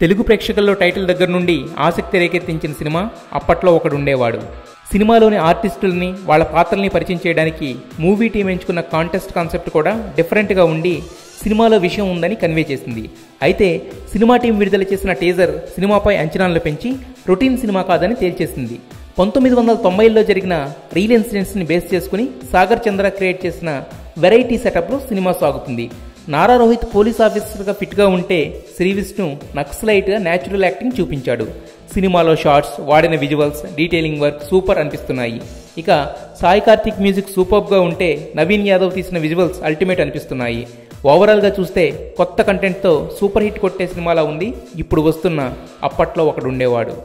తెలుగు ప్రేక్షకుల్లో టైటిల్ దగ్గర నుండి ఆసక్తి రేకెత్తించిన సినిమా అప్పట్లో ఒకడుండేవాడు. సినిమాలోని ఆర్టిస్టుల్ని వాళ్ళ పాత్రల్ని పరిచయం చేయడానికి మూవీ టీం ఎంచుకున్న కాంటెస్ట్ కాన్సెప్ట్ కూడా డిఫరెంట్గా ఉండి సినిమాలో విషయం ఉందని కన్వే చేసింది. అయితే సినిమా టీం విడుదల చేసిన టీజర్ సినిమాపై అంచనాలను పెంచి రొటీన్ సినిమా కాదని తేల్చేసింది. 1990లో జరిగిన రియల్ ఇన్సిడెంట్స్ని బేస్ చేసుకుని సాగర్ చంద్ర క్రియేట్ చేసిన వెరైటీ సెటప్లో సినిమా సాగుతుంది. నారా రోహిత్ పోలీస్ ఆఫీసర్గా ఫిట్గా ఉంటే శ్రీ విష్ణు నక్సలైట్గా న్యాచురల్ యాక్టింగ్ చూపించాడు. సినిమాలో షార్ట్స్, వాడిన విజువల్స్, డీటెయిలింగ్ వర్క్ సూపర్ అనిపిస్తున్నాయి. ఇక సాయి కార్తిక్ మ్యూజిక్ సూపర్గా ఉంటే నవీన్ యాదవ్ తీసిన విజువల్స్ అల్టిమేట్ అనిపిస్తున్నాయి. ఓవరాల్గా చూస్తే కొత్త కంటెంట్తో సూపర్ హిట్ కొట్టే సినిమాలా ఉంది ఇప్పుడు వస్తున్న అప్పట్లో ఒకడుండేవాడు.